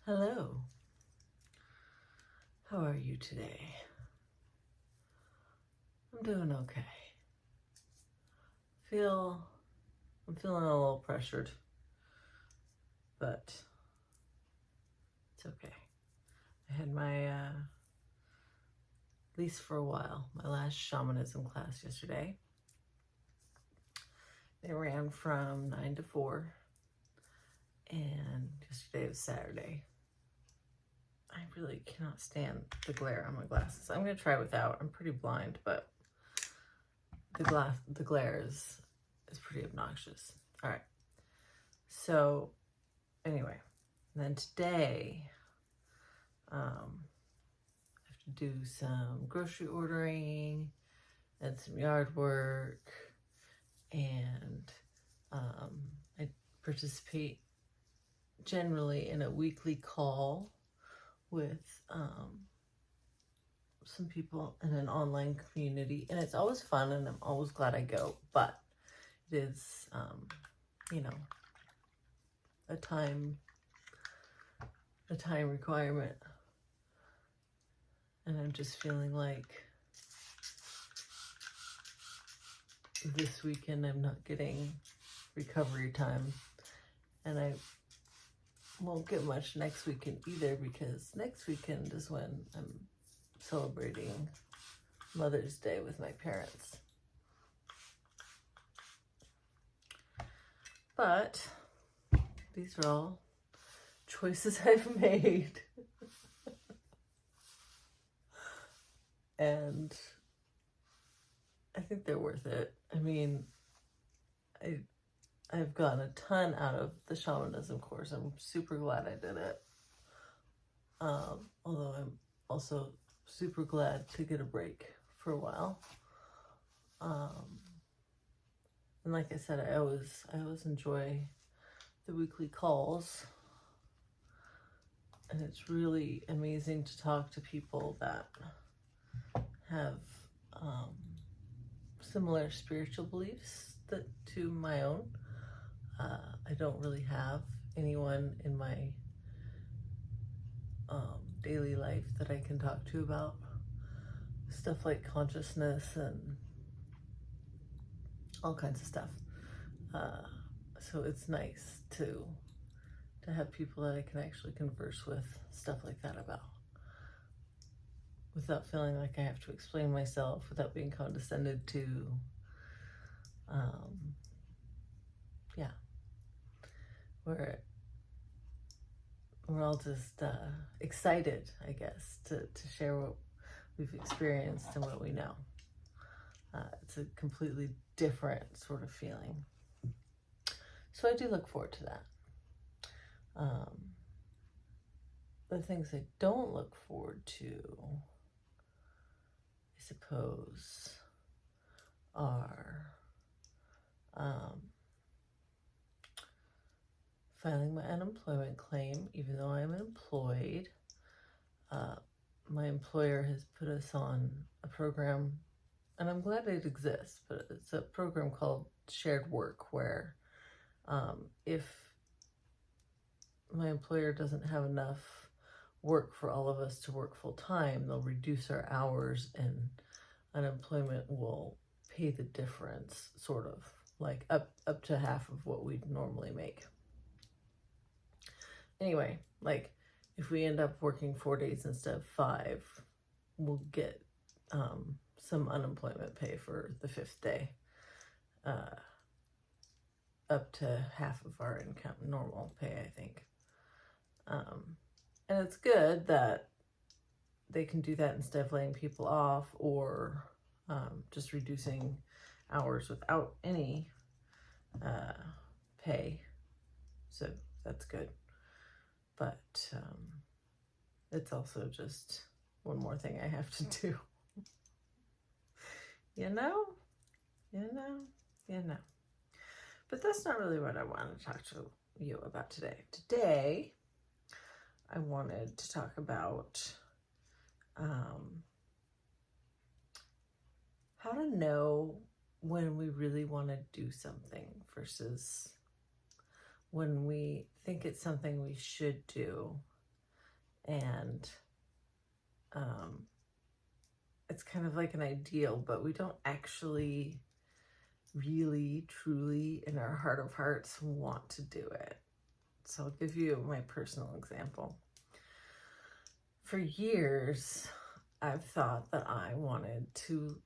Hello. How are you today? I'm doing okay. I'm feeling a little pressured, but it's okay. I had my, at least for a while, my last shamanism class yesterday. They ran from 9 to 4, and yesterday was Saturday. I really cannot stand the glare on my glasses. I'm going to try without. I'm pretty blind, but the glare is pretty obnoxious. All right. So anyway, then today, I have to do some grocery ordering and some yard work, and I participate generally in a weekly call with some people in an online community, and it's always fun, and I'm always glad I go, but it is, a time requirement, and I'm just feeling like this weekend I'm not getting recovery time, and I won't get much next weekend either, because next weekend is when I'm celebrating Mother's Day with my parents. But these are all choices I've made. And I think they're worth it. I mean, I've gotten a ton out of the shamanism course. I'm super glad I did it. Although I'm also super glad to get a break for a while. And like I said, I always enjoy the weekly calls. And it's really amazing to talk to people that have similar spiritual beliefs to my own. I don't really have anyone in my daily life that I can talk to about stuff like consciousness and all kinds of stuff. So it's nice to have people that I can actually converse with stuff like that about, without feeling like I have to explain myself, without being condescended to. We're all just excited, I guess, to share what we've experienced and what we know. It's a completely different sort of feeling. So I do look forward to that. The things I don't look forward to, I suppose, are filing my unemployment claim, even though I'm employed. My employer has put us on a program, and I'm glad it exists, but it's a program called shared work, where if my employer doesn't have enough work for all of us to work full time, they'll reduce our hours, and unemployment will pay the difference, sort of, like up to half of what we'd normally make. Anyway, like, if we end up working 4 days instead of 5, we'll get some unemployment pay for the 5th day, up to half of our income, normal pay, I think. And it's good that they can do that instead of laying people off, or just reducing hours without any pay. So that's good. But it's also just one more thing I have to do. You know? But that's not really what I wanted to talk to you about today. Today, I wanted to talk about how to know when we really want to do something versus when we think it's something we should do and it's kind of like an ideal, but we don't actually really, truly, in our heart of hearts, want to do it. So I'll give you my personal example. For years, I've thought that I wanted to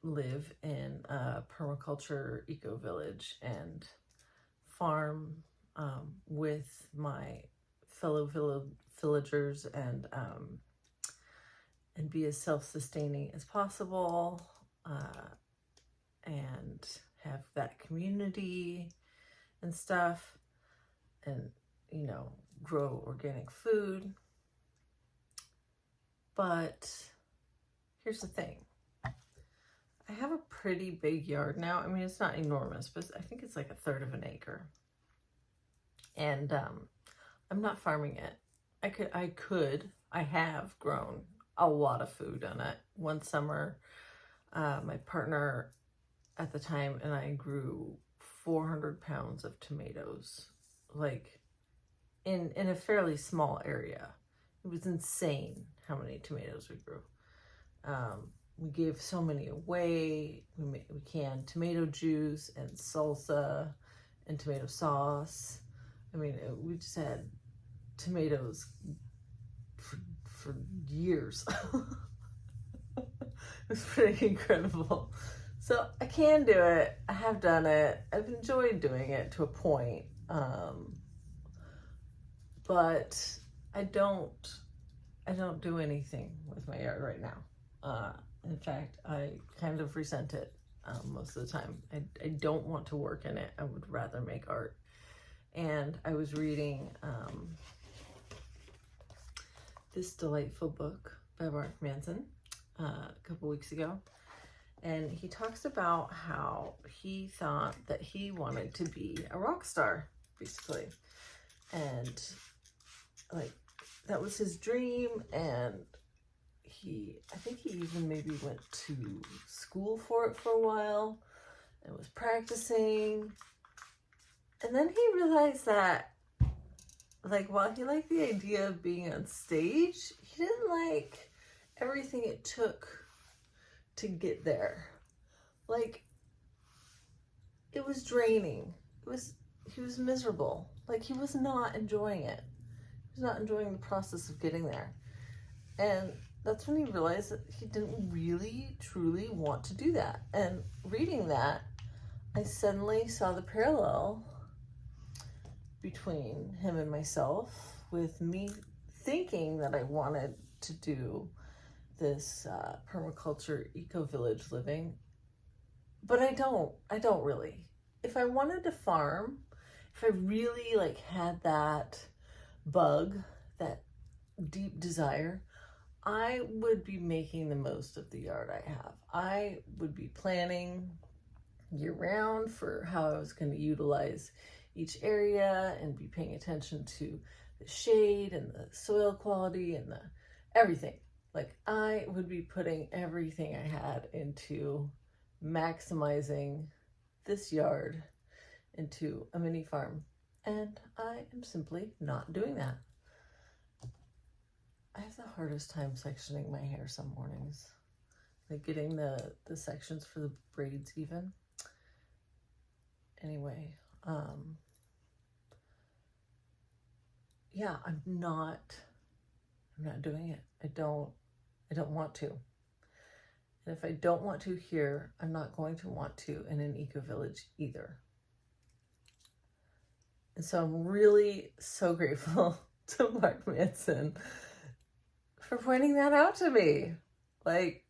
live in a permaculture eco-village and farm with my fellow villagers and be as self-sustaining as possible, and have that community and stuff, and, you know, grow organic food. But here's the thing. I have a pretty big yard now. I mean, it's not enormous, but I think it's like 1/3 of an acre. And I'm not farming it. I have grown a lot of food on it. One summer, my partner at the time and I grew 400 pounds of tomatoes, like in a fairly small area. It was insane how many tomatoes we grew. We gave so many away. We canned tomato juice and salsa and tomato sauce. I mean, we just had tomatoes for years. It was pretty incredible. So I can do it. I have done it. I've enjoyed doing it to a point. But I don't do anything with my yard right now. In fact, I kind of resent it most of the time. I don't want to work in it. I would rather make art. And I was reading this delightful book by Manson a couple weeks ago. And he talks about how he thought that he wanted to be a rock star, basically. And like, that was his dream. And I think he even maybe went to school for it for a while and was practicing. And then he realized that, like, while he liked the idea of being on stage, he didn't like everything it took to get there. Like, it was draining. He was miserable. Like, he was not enjoying it. He was not enjoying the process of getting there. And that's when he realized that he didn't really, truly want to do that. And reading that, I suddenly saw the parallel between him and myself, with me thinking that I wanted to do this permaculture eco-village living, but I don't really. If I wanted to farm, if I really like had that bug, that deep desire, I would be making the most of the yard I have. I would be planning year round for how I was going to utilize each area and be paying attention to the shade and the soil quality and the everything. Like, I would be putting everything I had into maximizing this yard into a mini farm. And I am simply not doing that. I have the hardest time sectioning my hair some mornings. Like getting the sections for the braids even. Anyway, yeah, I'm not doing it. I don't want to. And if I don't want to here, I'm not going to want to in an eco-village either. And so I'm really so grateful to Mark Manson for pointing that out to me. Like,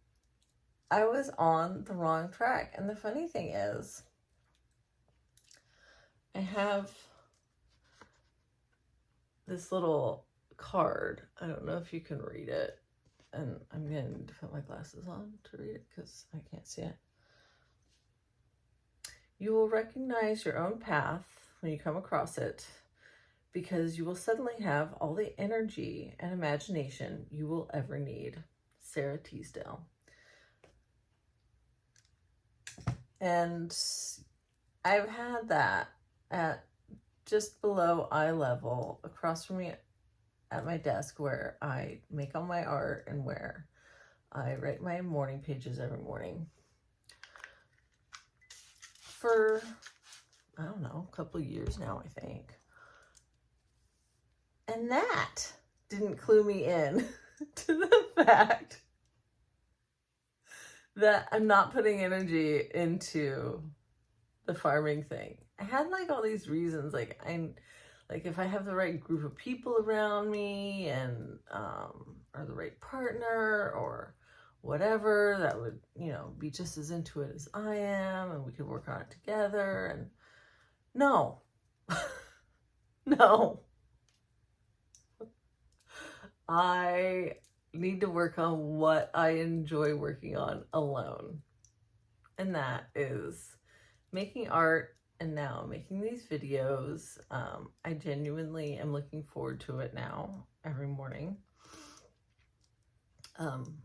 I was on the wrong track. And the funny thing is, I have this little card. I don't know if you can read it. And I'm going to put my glasses on to read it because I can't see it. You will recognize your own path when you come across it, because you will suddenly have all the energy and imagination you will ever need. Sarah Teasdale. And I've had that at just below eye level across from me at my desk where I make all my art and where I write my morning pages every morning for, I don't know, a couple of years now, I think. And that didn't clue me in to the fact that I'm not putting energy into the farming thing. I had like all these reasons, like if I have the right group of people around me and or the right partner or whatever that would, you know, be just as into it as I am, and we could work on it together. And no, no, I need to work on what I enjoy working on alone, and that is making art. And now making these videos. I genuinely am looking forward to it now every morning,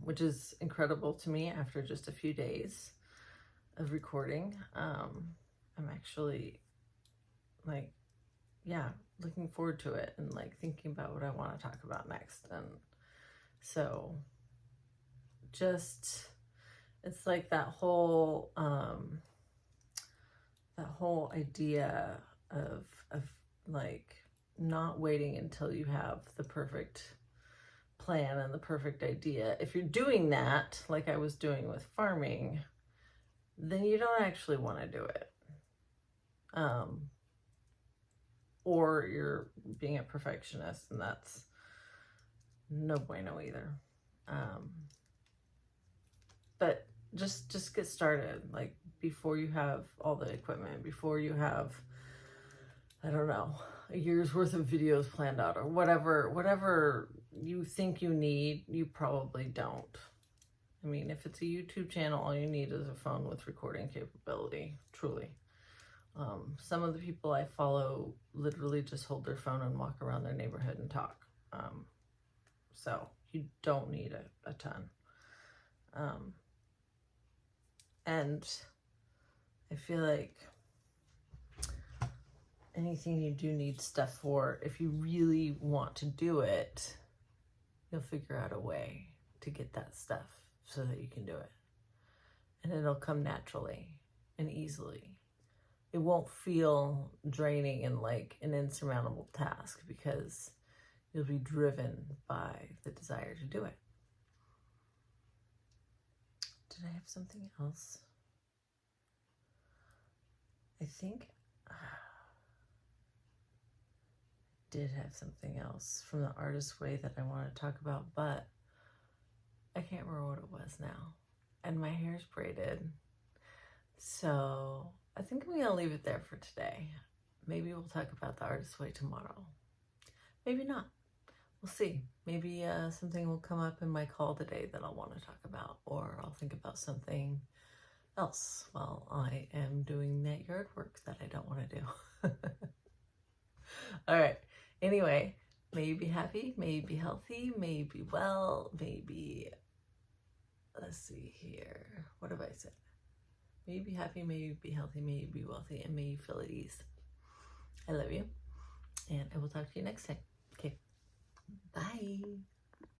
which is incredible to me after just a few days of recording. I'm actually like, yeah, looking forward to it and like thinking about what I want to talk about next. And so just, it's like that whole idea of like not waiting until you have the perfect plan and the perfect idea. If you're doing that, like I was doing with farming, then you don't actually want to do it. Or you're being a perfectionist, and that's no bueno either. But just get started, like before you have all the equipment, before you have, I don't know, a year's worth of videos planned out, or whatever you think you need, you probably don't. I mean, if it's a YouTube channel, all you need is a phone with recording capability, truly. Some of the people I follow literally just hold their phone and walk around their neighborhood and talk. So you don't need a ton. And I feel like anything you do need stuff for, if you really want to do it, you'll figure out a way to get that stuff so that you can do it. And it'll come naturally and easily. It won't feel draining and like an insurmountable task because you'll be driven by the desire to do it. Did I have something else? I think I did have something else from the Artist Way that I want to talk about, but I can't remember what it was now. And my hair's braided. So I think I'm going to leave it there for today. Maybe we'll talk about the Artist Way tomorrow. Maybe not. We'll see. Maybe something will come up in my call today that I'll want to talk about, or I'll think about something else while I am doing that yard work that I don't want to do. All right. Anyway, may you be happy, may you be healthy, may you be well, maybe, let's see here. What have I said? May you be happy, may you be healthy, may you be wealthy, and may you feel at ease. I love you, and I will talk to you next time. Okay. Bye.